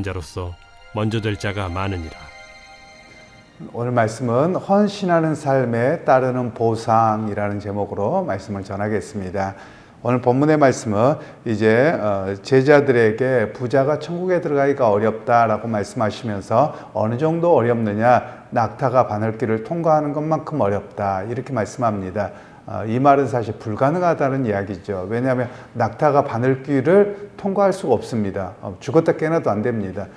자로서 먼저 될 자가 많으니라. 오늘 말씀은 헌신하는 삶에 따르는 보상이라는 제목으로 말씀을 전하겠습니다. 오늘 본문의 말씀은 이제 제자들에게 부자가 천국에 들어가기가 어렵다라고 말씀하시면서 어느 정도 어렵느냐, 낙타가 바늘길을 통과하는 것만큼 어렵다 이렇게 말씀합니다. 이 말은 사실 불가능하다는 이야기죠. 왜냐하면 낙타가 바늘길을 통과할 수가 없습니다. 죽었다 깨어나도 안 됩니다.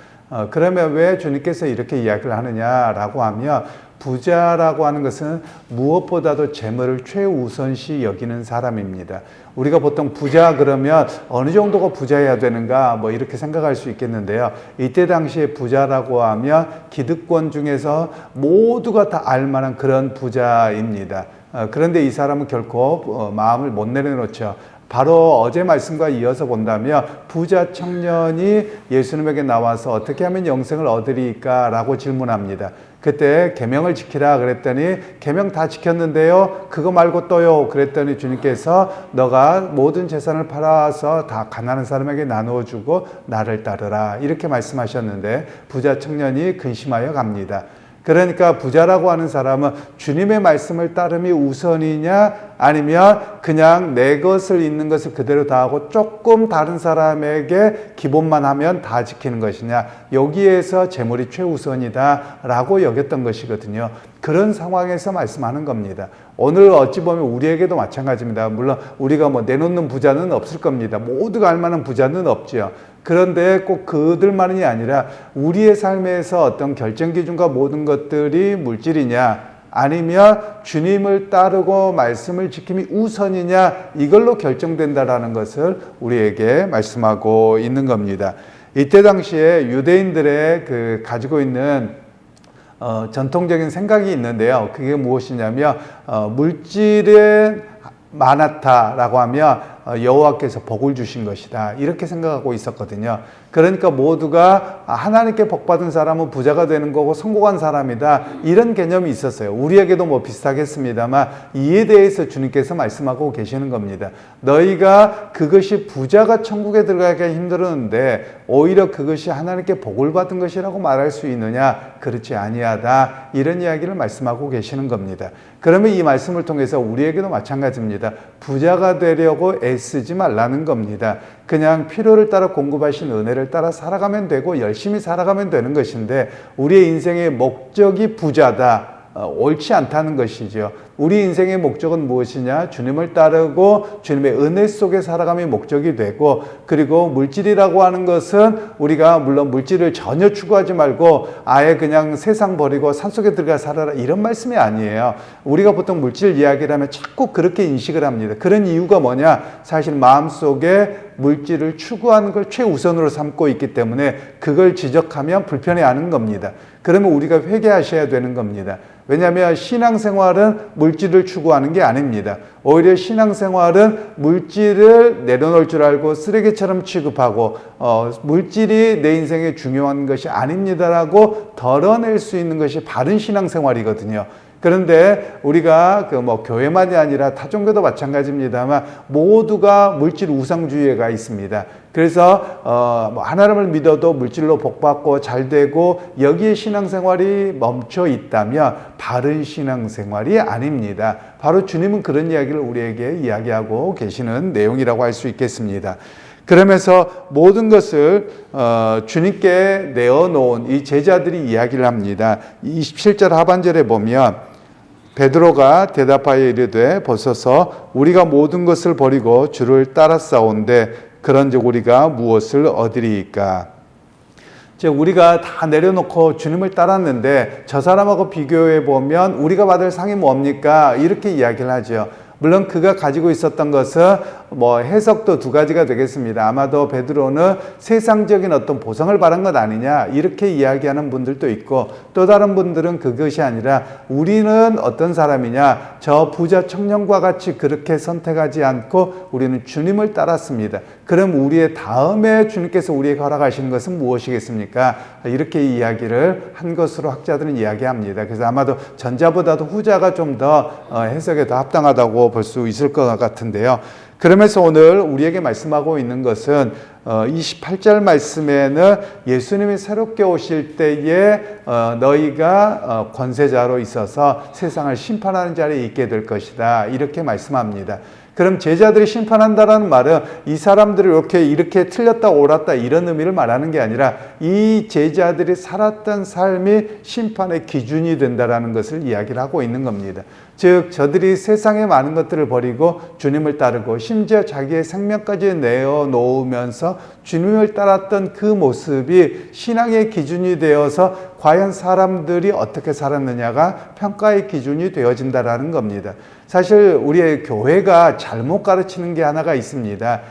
그러면 왜 주님께서 이렇게 이야기를 하느냐라고 하면, 부자라고 하는 것은 무엇보다도 재물을 최우선시 여기는 사람입니다. 우리가 보통 부자 그러면 어느 정도가 부자여야 되는가 뭐 이렇게 생각할 수 있겠는데요. 이때 당시에 부자라고 하면 기득권 중에서 모두가 다 알만한 그런 부자입니다. 그런데 이 사람은 결코 마음을 못 내려놓죠. 바로 어제 말씀과 이어서 본다면 부자 청년이 예수님에게 나와서 어떻게 하면 영생을 얻으리까 라고 질문합니다. 그때 계명을 지키라 그랬더니 계명 다 지켰는데요, 그거 말고 또요 그랬더니 주님께서 너가 모든 재산을 팔아서 다 가난한 사람에게 나누어 주고 나를 따르라 이렇게 말씀하셨는데, 부자 청년이 근심하여 갑니다. 그러니까 부자라고 하는 사람은 주님의 말씀을 따름이 우선이냐, 아니면 그냥 내 것을 있는 것을 그대로 다 하고 조금 다른 사람에게 기본만 하면 다 지키는 것이냐, 여기에서 재물이 최우선이다 라고 여겼던 것이거든요. 그런 상황에서 말씀하는 겁니다. 오늘 어찌 보면 우리에게도 마찬가지입니다. 물론 우리가 뭐 내놓는 부자는 없을 겁니다. 모두가 알만한 부자는 없죠. 그런데 꼭 그들만이 아니라 우리의 삶에서 어떤 결정 기준과 모든 것들이 물질이냐, 아니면 주님을 따르고 말씀을 지킴이 우선이냐, 이걸로 결정된다라는 것을 우리에게 말씀하고 있는 겁니다. 이때 당시에 유대인들의 가지고 있는 전통적인 생각이 있는데요. 그게 무엇이냐면 물질은 많았다라고 하면 여호와께서 복을 주신 것이다 이렇게 생각하고 있었거든요. 그러니까 모두가 하나님께 복받은 사람은 부자가 되는 거고 성공한 사람이다 이런 개념이 있었어요. 우리에게도 뭐 비슷하겠습니다만 이에 대해서 주님께서 말씀하고 계시는 겁니다. 너희가 그것이 부자가 천국에 들어가기가 힘들었는데 오히려 그것이 하나님께 복을 받은 것이라고 말할 수 있느냐, 그렇지 아니하다 이런 이야기를 말씀하고 계시는 겁니다. 그러면 이 말씀을 통해서 우리에게도 마찬가지입니다. 부자가 되려고 애쓰지 말라는 겁니다. 그냥 필요를 따라 공급하신 은혜를 따라 살아가면 되고 열심히 살아가면 되는 것인데, 우리의 인생의 목적이 부자다, 옳지 않다는 것이죠. 우리 인생의 목적은 무엇이냐? 주님을 따르고 주님의 은혜 속에 살아감이 목적이 되고, 그리고 물질이라고 하는 것은 우리가 물론 물질을 전혀 추구하지 말고 아예 그냥 세상 버리고 산속에 들어가 살아라 이런 말씀이 아니에요. 우리가 보통 물질 이야기를 하면 자꾸 그렇게 인식을 합니다. 그런 이유가 뭐냐? 사실 마음속에 물질을 추구하는 걸 최우선으로 삼고 있기 때문에 그걸 지적하면 불편해하는 겁니다. 그러면 우리가 회개하셔야 되는 겁니다. 왜냐하면 신앙생활은 물질을 추구하는 게 아닙니다. 오히려 신앙생활은 물질을 내려놓을 줄 알고 쓰레기처럼 취급하고 물질이 내 인생에 중요한 것이 아닙니다라고 덜어낼 수 있는 것이 바른 신앙생활이거든요. 그런데 우리가 교회만이 아니라 타종교도 마찬가지입니다만 모두가 물질 우상주의가 있습니다. 그래서 하나님을 믿어도 물질로 복받고 잘되고 여기에 신앙생활이 멈춰 있다면 바른 신앙생활이 아닙니다. 바로 주님은 그런 이야기를 우리에게 이야기하고 계시는 내용이라고 할 수 있겠습니다. 그러면서 모든 것을 주님께 내어놓은 이 제자들이 이야기를 합니다. 27절 하반절에 보면 베드로가 대답하여 이르되 보소서 우리가 모든 것을 버리고 주를 따랐사온데 그런즉 우리가 무엇을 얻으리이까? 우리가 다 내려놓고 주님을 따랐는데 저 사람하고 비교해 보면 우리가 받을 상이 뭡니까? 이렇게 이야기를 하죠. 물론 그가 가지고 있었던 것은 해석도 두 가지가 되겠습니다. 아마도 베드로는 세상적인 어떤 보상을 바란 것 아니냐 이렇게 이야기하는 분들도 있고, 또 다른 분들은 그것이 아니라 우리는 어떤 사람이냐, 저 부자 청년과 같이 그렇게 선택하지 않고 우리는 주님을 따랐습니다. 그럼 우리의 다음에 주님께서 우리에게 허락하시는 것은 무엇이겠습니까? 이렇게 이야기를 한 것으로 학자들은 이야기합니다. 그래서 아마도 전자보다도 후자가 좀 더 해석에 더 합당하다고 볼 수 있을 것 같은데요. 그러면서 오늘 우리에게 말씀하고 있는 것은 28절 말씀에는 예수님이 새롭게 오실 때에 너희가 권세자로 있어서 세상을 심판하는 자리에 있게 될 것이다. 이렇게 말씀합니다. 그럼 제자들이 심판한다라는 말은 이 사람들을 이렇게 틀렸다 옳았다 이런 의미를 말하는 게 아니라 이 제자들이 살았던 삶이 심판의 기준이 된다라는 것을 이야기를 하고 있는 겁니다. 즉 저들이 세상의 많은 것들을 버리고 주님을 따르고 심지어 자기의 생명까지 내어놓으면서 주님을 따랐던 그 모습이 신앙의 기준이 되어서 과연 사람들이 어떻게 살았느냐가 평가의 기준이 되어진다라는 겁니다. 사실 우리의 교회가 잘못 가르치는 게 하나가 있습니다.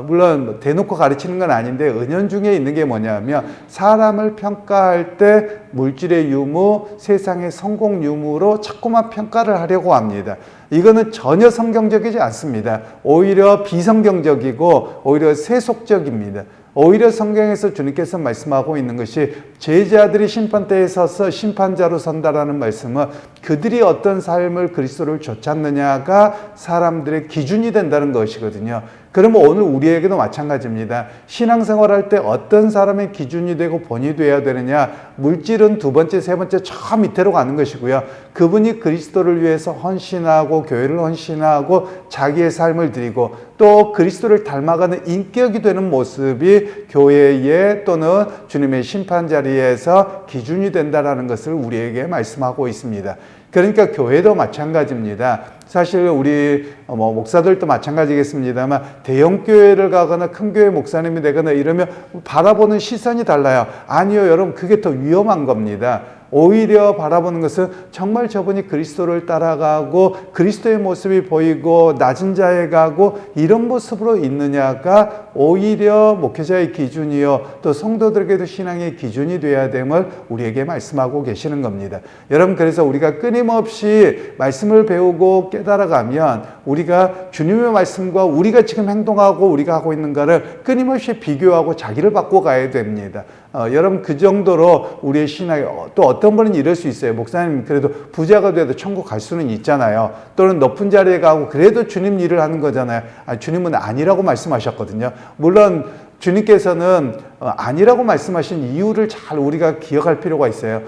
물론 대놓고 가르치는 건 아닌데 은연중에 있는 게 뭐냐면 사람을 평가할 때 물질의 유무, 세상의 성공 유무로 자꾸만 평가를 하려고 합니다. 이거는 전혀 성경적이지 않습니다. 오히려 비성경적이고 오히려 세속적입니다. 오히려 성경에서 주님께서 말씀하고 있는 것이 제자들이 심판대에 서서 심판자로 선다라는 말씀은 그들이 어떤 삶을 그리스도를 좇았느냐가 사람들의 기준이 된다는 것이거든요. 그러면 오늘 우리에게도 마찬가지입니다. 신앙생활할 때 어떤 사람의 기준이 되고 본이 되어야 되느냐, 물질은 두 번째, 세 번째 저 밑으로 가는 것이고요. 그분이 그리스도를 위해서 헌신하고 교회를 헌신하고 자기의 삶을 드리고 또 그리스도를 닮아가는 인격이 되는 모습이 교회에 또는 주님의 심판 자리에서 기준이 된다라는 것을 우리에게 말씀하고 있습니다. 그러니까 교회도 마찬가지입니다. 사실 우리 목사들도 마찬가지겠습니다만 대형 교회를 가거나 큰 교회 목사님이 되거나 이러면 바라보는 시선이 달라요. 아니요, 여러분, 그게 더 위험한 겁니다. 오히려 바라보는 것은 정말 저분이 그리스도를 따라가고 그리스도의 모습이 보이고 낮은 자에 가고 이런 모습으로 있느냐가 오히려 목회자의 기준이요 또 성도들에게도 신앙의 기준이 되어야 됨을 우리에게 말씀하고 계시는 겁니다. 여러분, 그래서 우리가 끊임없이 말씀을 배우고 깨달아가면 우리가 주님의 말씀과 우리가 지금 행동하고 우리가 하고 있는 것을 끊임없이 비교하고 자기를 바꿔가야 됩니다. 여러분, 그 정도로 우리의 신앙이 또 어떤 분은 이럴 수 있어요. 목사님 그래도 부자가 돼도 천국 갈 수는 있잖아요. 또는 높은 자리에 가고 그래도 주님 일을 하는 거잖아요. 주님은 아니라고 말씀하셨거든요. 물론 주님께서는 아니라고 말씀하신 이유를 잘 우리가 기억할 필요가 있어요.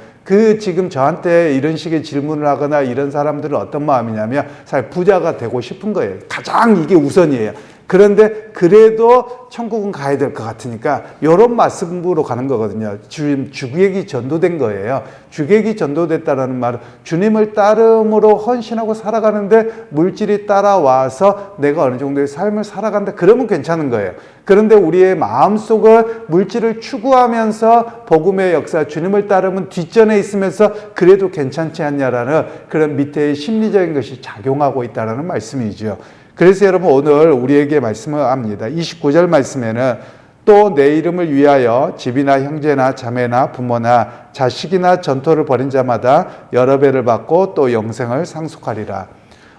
지금 저한테 이런 식의 질문을 하거나 이런 사람들은 어떤 마음이냐면 사실 부자가 되고 싶은 거예요. 가장 이게 우선이에요. 그런데 그래도 천국은 가야 될 것 같으니까 이런 말씀으로 가는 거거든요. 주객이 전도된 거예요. 주객이 전도됐다라는 말은 주님을 따름으로 헌신하고 살아가는데 물질이 따라와서 내가 어느 정도의 삶을 살아간다. 그러면 괜찮은 거예요. 그런데 우리의 마음속을 물질을 추구하면서 복음의 역사, 주님을 따르면 뒷전에 있으면서 그래도 괜찮지 않냐라는 그런 밑에 심리적인 것이 작용하고 있다는 말씀이죠. 그래서 여러분 오늘 우리에게 말씀을 합니다. 29절 말씀에는 또 내 이름을 위하여 집이나 형제나 자매나 부모나 자식이나 전토를 벌인 자마다 여러 배를 받고 또 영생을 상속하리라.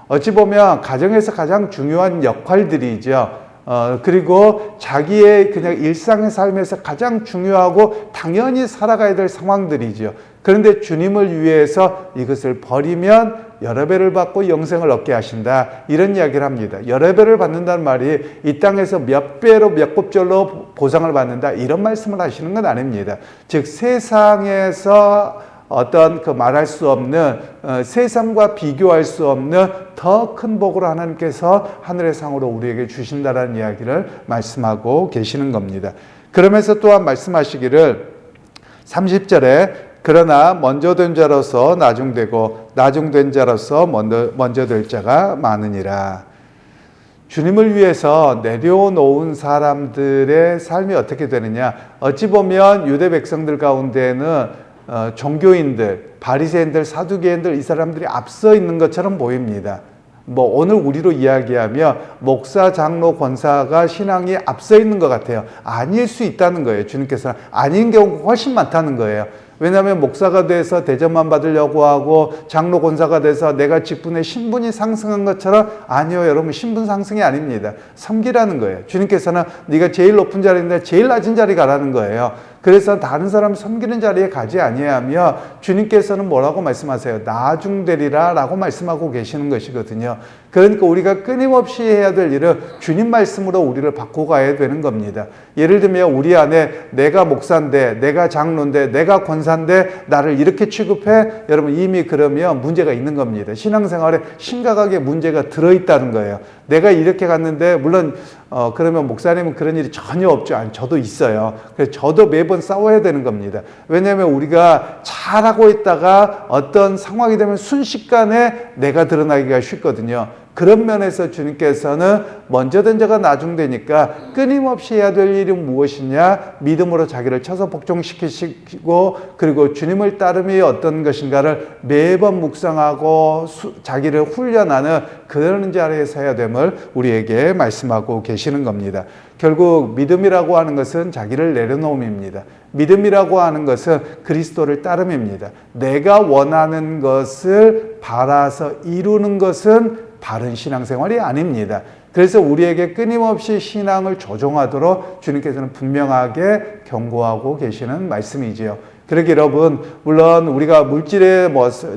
어찌 보면 가정에서 가장 중요한 역할들이죠. 그리고 자기의 그냥 일상의 삶에서 가장 중요하고 당연히 살아가야 될 상황들이죠. 그런데 주님을 위해서 이것을 버리면 여러 배를 받고 영생을 얻게 하신다. 이런 이야기를 합니다. 여러 배를 받는다는 말이 이 땅에서 몇 배로 몇 곱절로 보상을 받는다. 이런 말씀을 하시는 건 아닙니다. 즉 세상에서 어떤 말할 수 없는 세상과 비교할 수 없는 더 큰 복을 하나님께서 하늘의 상으로 우리에게 주신다라는 이야기를 말씀하고 계시는 겁니다. 그러면서 또한 말씀하시기를 30절에 그러나 먼저 된 자로서 나중되고 나중된 자로서 먼저 될 자가 많으니라. 주님을 위해서 내려놓은 사람들의 삶이 어떻게 되느냐. 어찌 보면 유대 백성들 가운데는 종교인들, 바리새인들, 사두개인들 이 사람들이 앞서 있는 것처럼 보입니다. 오늘 우리로 이야기하면 목사, 장로, 권사가 신앙이 앞서 있는 것 같아요. 아닐 수 있다는 거예요. 주님께서는 아닌 경우가 훨씬 많다는 거예요. 왜냐하면 목사가 돼서 대접만 받으려고 하고 장로 권사가 돼서 내가 직분의 신분이 상승한 것처럼 아니요, 여러분, 신분 상승이 아닙니다. 섬기라는 거예요. 주님께서는 네가 제일 높은 자리인데 제일 낮은 자리 가라는 거예요. 그래서 다른 사람 섬기는 자리에 가지 아니하며 주님께서는 뭐라고 말씀하세요? 나중되리라 라고 말씀하고 계시는 것이거든요. 그러니까 우리가 끊임없이 해야 될 일은 주님 말씀으로 우리를 바꿔가야 되는 겁니다. 예를 들면 우리 안에 내가 목사인데, 내가 장로인데, 내가 권사인데 나를 이렇게 취급해? 여러분 이미 그러면 문제가 있는 겁니다. 신앙생활에 심각하게 문제가 들어있다는 거예요. 내가 이렇게 갔는데 물론 그러면 목사님은 그런 일이 전혀 없죠. 아니, 저도 있어요. 그래서 저도 매번 싸워야 되는 겁니다. 왜냐하면 우리가 잘하고 있다가 어떤 상황이 되면 순식간에 내가 드러나기가 쉽거든요. 그런 면에서 주님께서는 먼저 된 자가 나중되니까 끊임없이 해야 될 일이 무엇이냐? 믿음으로 자기를 쳐서 복종시키시고 그리고 주님을 따름이 어떤 것인가를 매번 묵상하고 자기를 훈련하는 그런 자리에서 해야 됨을 우리에게 말씀하고 계시는 겁니다. 결국 믿음이라고 하는 것은 자기를 내려놓음입니다. 믿음이라고 하는 것은 그리스도를 따름입니다. 내가 원하는 것을 바라서 이루는 것은 바른 신앙생활이 아닙니다. 그래서 우리에게 끊임없이 신앙을 조종하도록 주님께서는 분명하게 경고하고 계시는 말씀이지요. 그러기 여러분, 물론 우리가 물질에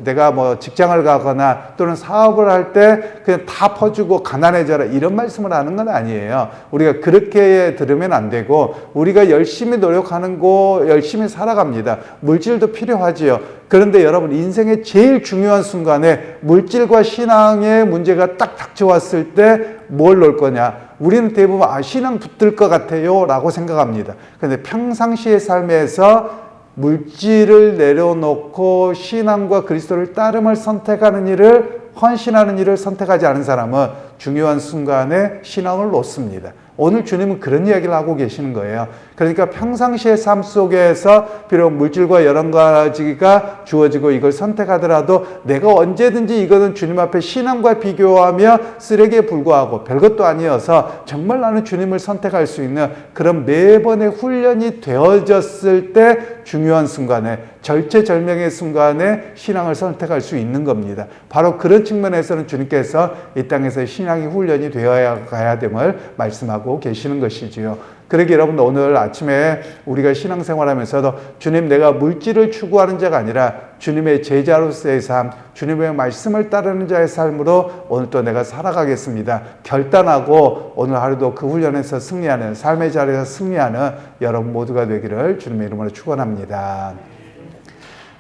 내가 직장을 가거나 또는 사업을 할 때 그냥 다 퍼주고 가난해져라 이런 말씀을 하는 건 아니에요. 우리가 그렇게 들으면 안 되고 우리가 열심히 노력하는 거 열심히 살아갑니다. 물질도 필요하지요. 그런데 여러분 인생의 제일 중요한 순간에 물질과 신앙의 문제가 딱 닥쳐왔을 때 뭘 놓을 거냐? 우리는 대부분 신앙 붙들 것 같아요 라고 생각합니다. 그런데 평상시의 삶에서 물질을 내려놓고 신앙과 그리스도를 따름을 선택하는 일을 헌신하는 일을 선택하지 않은 사람은 중요한 순간에 신앙을 놓습니다. 오늘 주님은 그런 이야기를 하고 계시는 거예요. 그러니까 평상시의 삶 속에서 비록 물질과 여러 가지가 주어지고 이걸 선택하더라도 내가 언제든지 이거는 주님 앞에 신앙과 비교하며 쓰레기에 불과하고 별것도 아니어서 정말 나는 주님을 선택할 수 있는 그런 매번의 훈련이 되어졌을 때 중요한 순간에 절체절명의 순간에 신앙을 선택할 수 있는 겁니다. 바로 그런 측면에서는 주님께서 이 땅에서 신앙이 훈련이 되어야 가야 됨을 말씀하고 계시는 것이지요. 그러기 여러분 오늘 아침에 우리가 신앙생활하면서도 주님 내가 물질을 추구하는 자가 아니라 주님의 제자로서의 삶, 주님의 말씀을 따르는 자의 삶으로 오늘 또 내가 살아가겠습니다. 결단하고 오늘 하루도 그 훈련에서 승리하는 삶의 자리에서 승리하는 여러분 모두가 되기를 주님의 이름으로 축원합니다.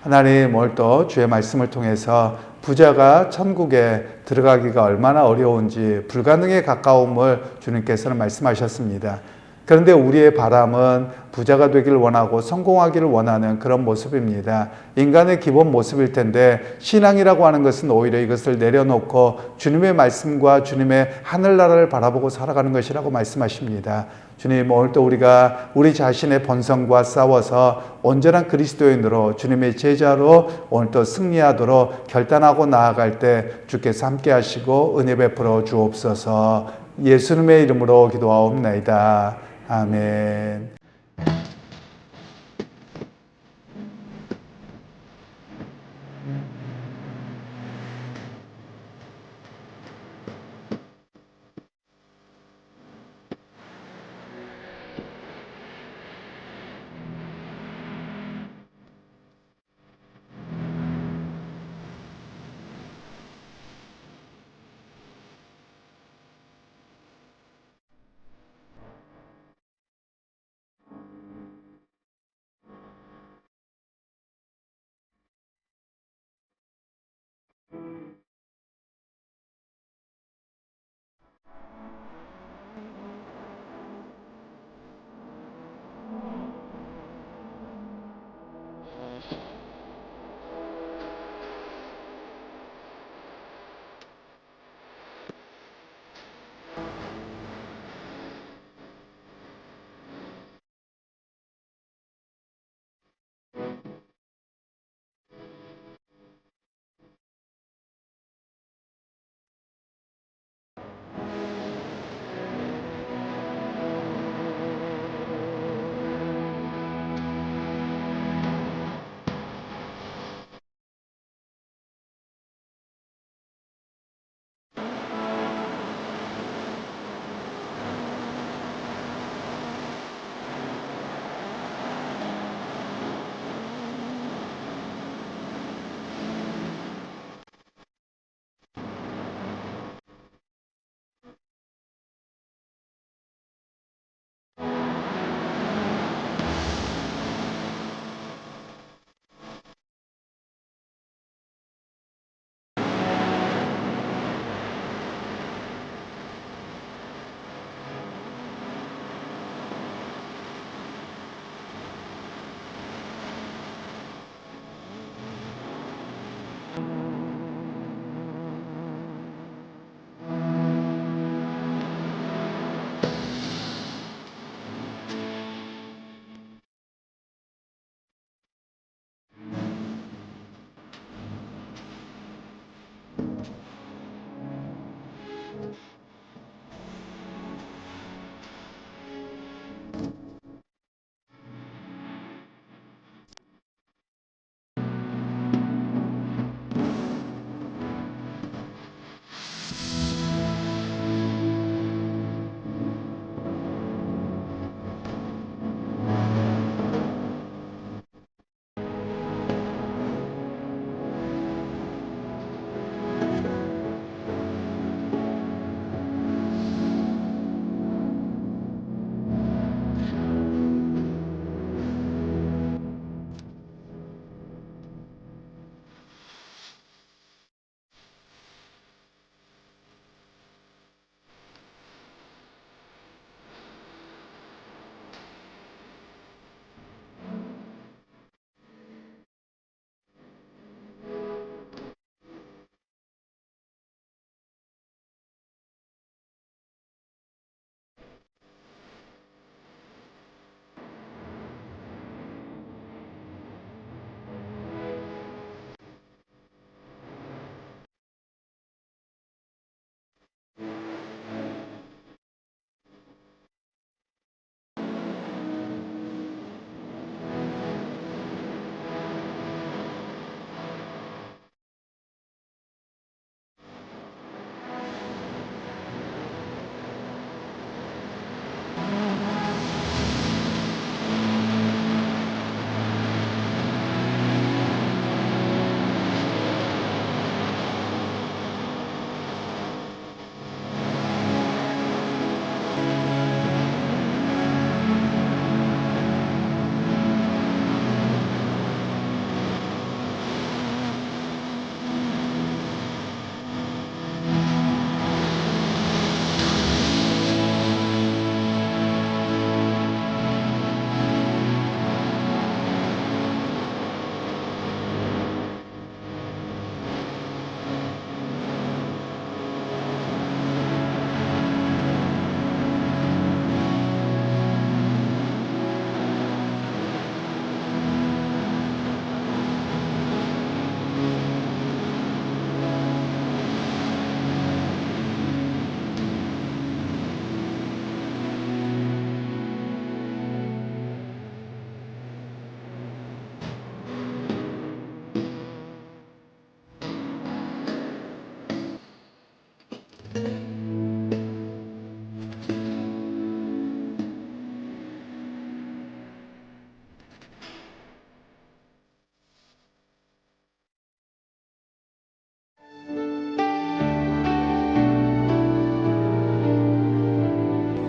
하나님 오늘 또 주의 말씀을 통해서 부자가 천국에 들어가기가 얼마나 어려운지 불가능에 가까움을 주님께서는 말씀하셨습니다. 그런데 우리의 바람은 부자가 되기를 원하고 성공하기를 원하는 그런 모습입니다. 인간의 기본 모습일 텐데 신앙이라고 하는 것은 오히려 이것을 내려놓고 주님의 말씀과 주님의 하늘나라를 바라보고 살아가는 것이라고 말씀하십니다. 주님 오늘 또 우리가 우리 자신의 본성과 싸워서 온전한 그리스도인으로 주님의 제자로 오늘 또 승리하도록 결단하고 나아갈 때 주께서 함께 하시고 은혜 베풀어 주옵소서. 예수님의 이름으로 기도하옵나이다. 아멘.